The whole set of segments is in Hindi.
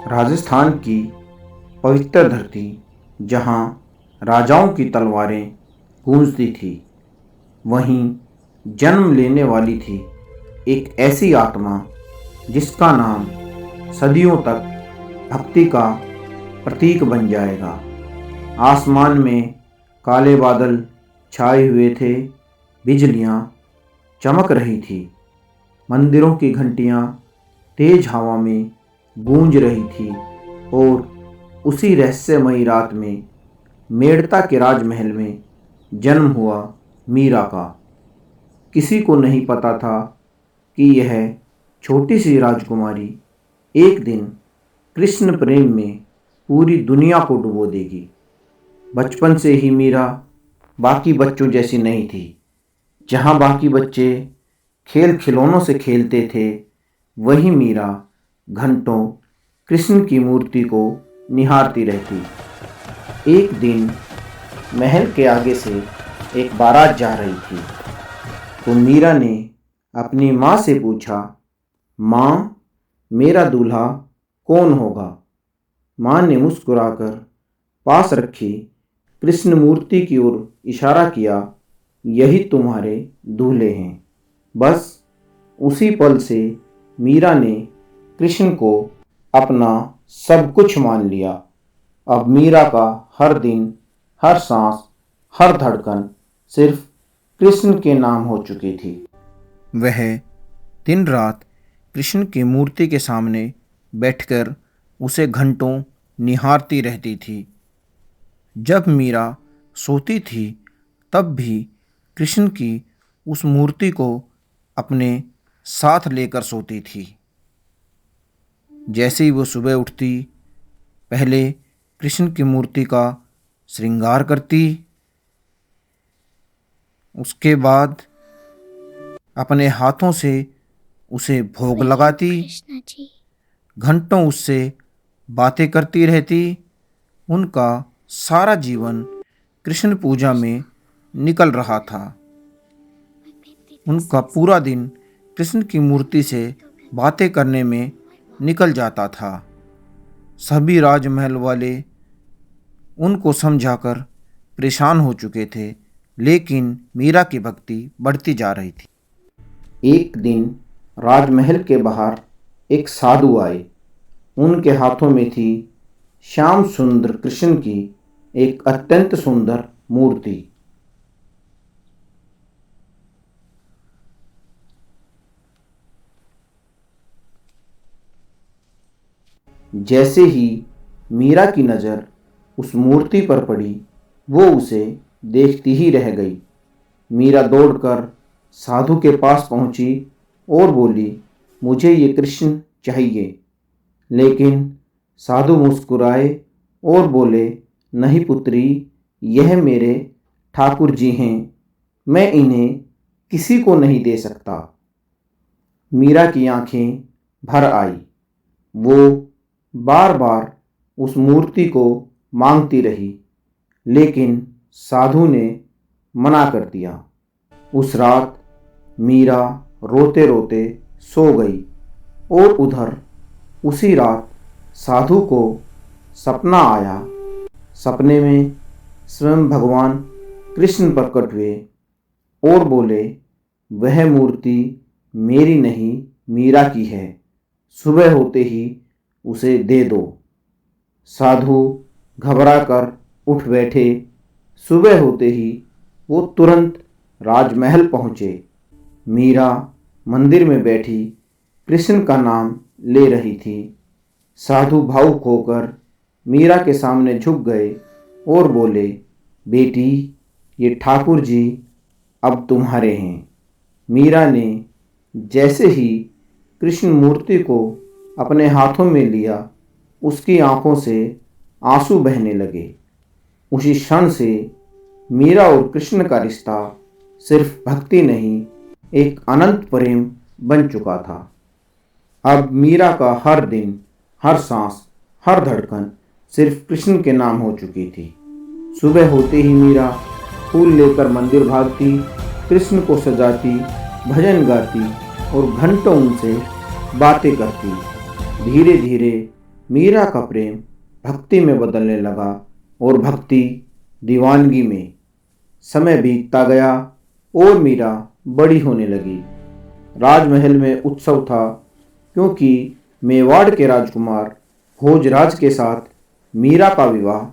राजस्थान की पवित्र धरती जहाँ राजाओं की तलवारें गूंजती थी, वहीं जन्म लेने वाली थी एक ऐसी आत्मा जिसका नाम सदियों तक भक्ति का प्रतीक बन जाएगा। आसमान में काले बादल छाए हुए थे, बिजलियाँ चमक रही थी, मंदिरों की घंटियाँ तेज हवा में गूंज रही थी और उसी रहस्यमयी रात में मेड़ता के राजमहल में जन्म हुआ मीरा का। किसी को नहीं पता था कि यह छोटी सी राजकुमारी एक दिन कृष्ण प्रेम में पूरी दुनिया को डुबो देगी। बचपन से ही मीरा बाकी बच्चों जैसी नहीं थी। जहाँ बाकी बच्चे खेल खिलौनों से खेलते थे, वहीं मीरा घंटों कृष्ण की मूर्ति को निहारती रहती। एक दिन महल के आगे से एक बारात जा रही थी, तो मीरा ने अपनी माँ से पूछा, माँ, मेरा दूल्हा कौन होगा? माँ ने मुस्कुराकर पास रखी कृष्ण मूर्ति की ओर इशारा किया, यही तुम्हारे दूल्हे हैं। बस उसी पल से मीरा ने कृष्ण को अपना सब कुछ मान लिया। अब मीरा का हर दिन, हर सांस, हर धड़कन सिर्फ कृष्ण के नाम हो चुकी थी। वह दिन रात कृष्ण की मूर्ति के सामने बैठकर उसे घंटों निहारती रहती थी। जब मीरा सोती थी, तब भी कृष्ण की उस मूर्ति को अपने साथ लेकर सोती थी। जैसे ही वो सुबह उठती, पहले कृष्ण की मूर्ति का श्रृंगार करती, उसके बाद अपने हाथों से उसे भोग लगाती, घंटों उससे बातें करती रहती। उनका सारा जीवन कृष्ण पूजा में निकल रहा था। उनका पूरा दिन कृष्ण की मूर्ति से बातें करने में निकल जाता था। सभी राजमहल वाले उनको समझाकर परेशान हो चुके थे, लेकिन मीरा की भक्ति बढ़ती जा रही थी। एक दिन राजमहल के बाहर एक साधु आए। उनके हाथों में थी श्याम सुंदर कृष्ण की एक अत्यंत सुंदर मूर्ति। जैसे ही मीरा की नज़र उस मूर्ति पर पड़ी, वो उसे देखती ही रह गई। मीरा दौड़कर साधु के पास पहुंची और बोली, मुझे ये कृष्ण चाहिए। लेकिन साधु मुस्कुराए और बोले, नहीं पुत्री, यह मेरे ठाकुर जी हैं, मैं इन्हें किसी को नहीं दे सकता। मीरा की आंखें भर आई। वो बार बार उस मूर्ति को मांगती रही, लेकिन साधु ने मना कर दिया। उस रात मीरा रोते रोते सो गई और उधर उसी रात साधु को सपना आया। सपने में स्वयं भगवान कृष्ण प्रकट हुए और बोले, वह मूर्ति मेरी नहीं, मीरा की है। सुबह होते ही उसे दे दो। साधु घबराकर उठ बैठे। सुबह होते ही वो तुरंत राजमहल पहुँचे। मीरा मंदिर में बैठी कृष्ण का नाम ले रही थी। साधु भावुक होकर मीरा के सामने झुक गए और बोले, बेटी, ये ठाकुर जी अब तुम्हारे हैं। मीरा ने जैसे ही कृष्ण मूर्ति को अपने हाथों में लिया, उसकी आंखों से आंसू बहने लगे। उसी क्षण से मीरा और कृष्ण का रिश्ता सिर्फ भक्ति नहीं, एक अनंत प्रेम बन चुका था। अब मीरा का हर दिन, हर सांस, हर धड़कन सिर्फ कृष्ण के नाम हो चुकी थी। सुबह होते ही मीरा फूल लेकर मंदिर भागती, कृष्ण को सजाती, भजन गाती और घंटों उनसे बातें करती। धीरे धीरे मीरा का प्रेम भक्ति में बदलने लगा और भक्ति दीवानगी में। समय बीतता गया और मीरा बड़ी होने लगी। राजमहल में उत्सव था, क्योंकि मेवाड़ के राजकुमार भोजराज के साथ मीरा का विवाह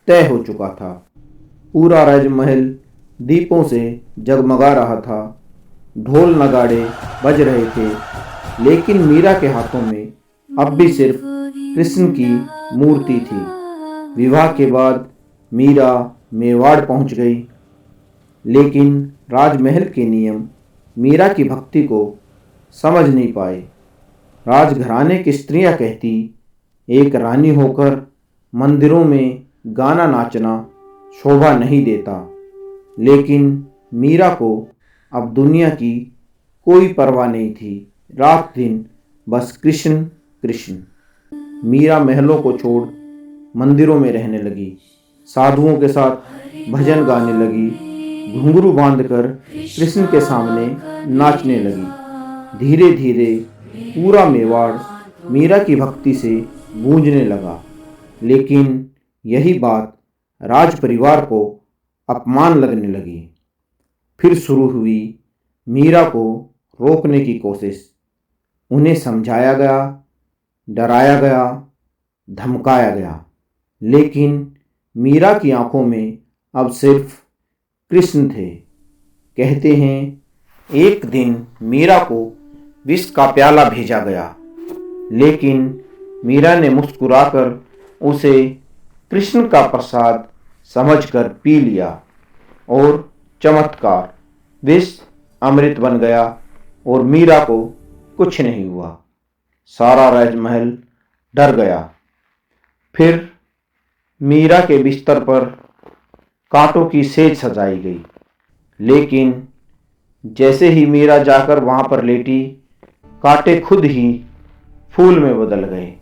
तय हो चुका था। पूरा राजमहल दीपों से जगमगा रहा था, ढोल नगाड़े बज रहे थे, लेकिन मीरा के हाथों में अब भी सिर्फ कृष्ण की मूर्ति थी। विवाह के बाद मीरा मेवाड़ पहुंच गई, लेकिन राजमहल के नियम मीरा की भक्ति को समझ नहीं पाए। राजघराने की स्त्रियां कहती, एक रानी होकर मंदिरों में गाना नाचना शोभा नहीं देता, लेकिन मीरा को अब दुनिया की कोई परवाह नहीं थी। रात दिन बस कृष्ण कृष्ण। मीरा महलों को छोड़ मंदिरों में रहने लगी, साधुओं के साथ भजन गाने लगी, घुंघरू बांधकर कृष्ण के सामने नाचने लगी। धीरे धीरे पूरा मेवाड़ मीरा की भक्ति से गूंजने लगा, लेकिन यही बात राज परिवार को अपमान लगने लगी। फिर शुरू हुई मीरा को रोकने की कोशिश। उन्हें समझाया गया, डराया गया, धमकाया गया, लेकिन मीरा की आंखों में अब सिर्फ कृष्ण थे। कहते हैं, एक दिन मीरा को विष का प्याला भेजा गया, लेकिन मीरा ने मुस्कुराकर उसे कृष्ण का प्रसाद समझकर पी लिया और चमत्कार, विष अमृत बन गया और मीरा को कुछ नहीं हुआ। सारा राजमहल डर गया। फिर मीरा के बिस्तर पर कांटों की सेज सजाई गई, लेकिन जैसे ही मीरा जाकर वहां पर लेटी, कांटे खुद ही फूल में बदल गए।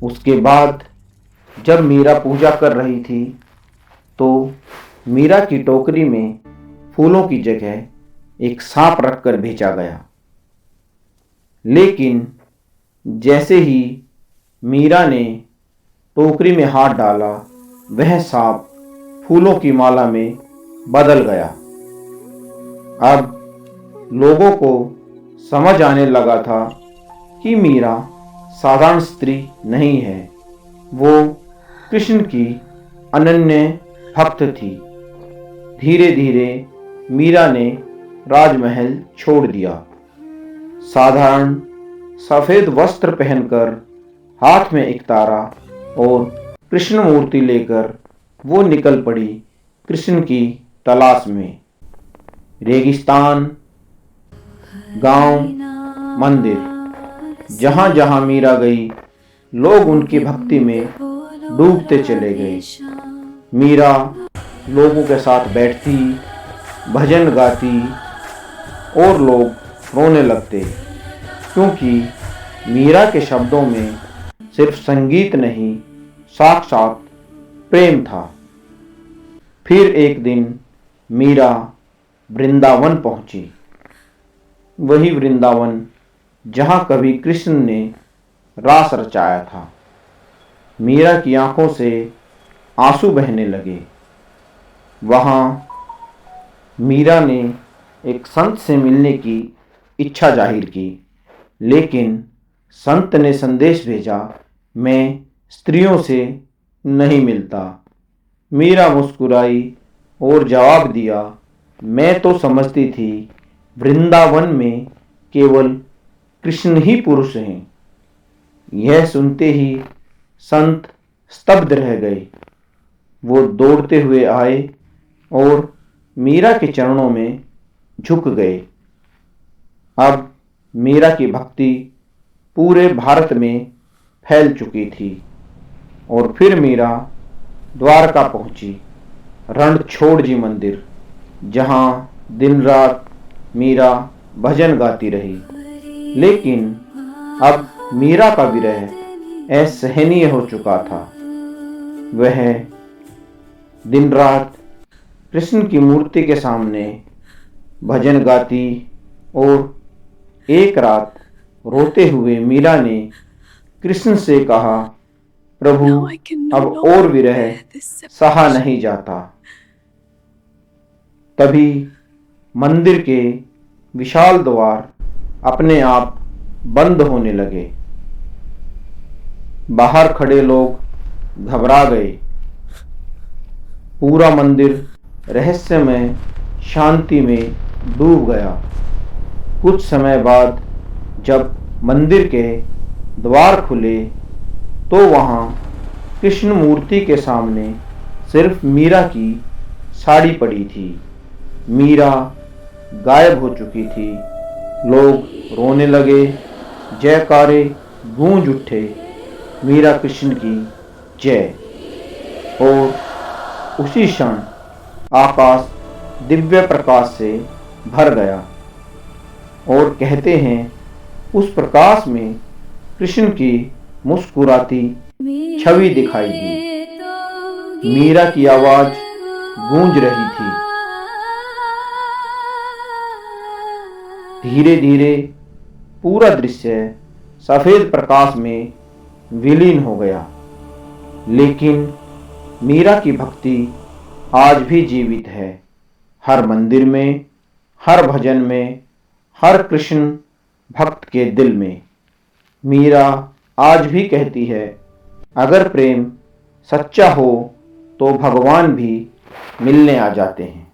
उसके बाद जब मीरा पूजा कर रही थी, तो मीरा की टोकरी में फूलों की जगह एक सांप रखकर भेजा गया। लेकिन जैसे ही मीरा ने टोकरी में हाथ डाला, वह सांप फूलों की माला में बदल गया। अब लोगों को समझ आने लगा था कि मीरा साधारण स्त्री नहीं है, वो कृष्ण की अनन्य भक्त थी। धीरे धीरे मीरा ने राजमहल छोड़ दिया। साधारण सफेद वस्त्र पहनकर, हाथ में एक तारा और कृष्ण मूर्ति लेकर वो निकल पड़ी कृष्ण की तलाश में। रेगिस्तान, गांव, मंदिर, जहां जहां मीरा गई, लोग उनकी भक्ति में डूबते चले गए। मीरा लोगों के साथ बैठती, भजन गाती और लोग रोने लगते, क्योंकि मीरा के शब्दों में सिर्फ संगीत नहीं, साक्षात प्रेम था। फिर एक दिन मीरा वृंदावन पहुंची, वही वृंदावन जहां कभी कृष्ण ने रास रचाया था। मीरा की आंखों से आंसू बहने लगे। वहां मीरा ने एक संत से मिलने की इच्छा जाहिर की, लेकिन संत ने संदेश भेजा, मैं स्त्रियों से नहीं मिलता। मीरा मुस्कुराई और जवाब दिया, मैं तो समझती थी वृंदावन में केवल कृष्ण ही पुरुष हैं। यह सुनते ही संत स्तब्ध रह गए। वो दौड़ते हुए आए और मीरा के चरणों में झुक गए। अब मीरा की भक्ति पूरे भारत में फैल चुकी थी और फिर मीरा द्वारका पहुंची, रणछोड़ जी मंदिर, जहां दिन रात मीरा भजन गाती रही। लेकिन अब मीरा का विरह असहनीय हो चुका था। वह दिन रात कृष्ण की मूर्ति के सामने भजन गाती और एक रात रोते हुए मीरा ने कृष्ण से कहा, प्रभु अब और विरह सहा नहीं जाता। तभी मंदिर के विशाल द्वार अपने आप बंद होने लगे। बाहर खड़े लोग घबरा गए। पूरा मंदिर रहस्यमय शांति में डूब गया। कुछ समय बाद जब मंदिर के द्वार खुले तो वहां कृष्ण मूर्ति के सामने सिर्फ मीरा की साड़ी पड़ी थी। मीरा गायब हो चुकी थी। लोग रोने लगे, जयकारे गूंज उठे, मीरा कृष्ण की जय। और उसी क्षण आकाश दिव्य प्रकाश से भर गया और कहते हैं उस प्रकाश में कृष्ण की मुस्कुराती छवि दिखाई दी। मीरा की आवाज गूंज रही थी। धीरे धीरे पूरा दृश्य सफेद प्रकाश में विलीन हो गया, लेकिन मीरा की भक्ति आज भी जीवित है। हर मंदिर में, हर भजन में, हर कृष्ण भक्त के दिल में। मीरा आज भी कहती है, अगर प्रेम सच्चा हो तो भगवान भी मिलने आ जाते हैं।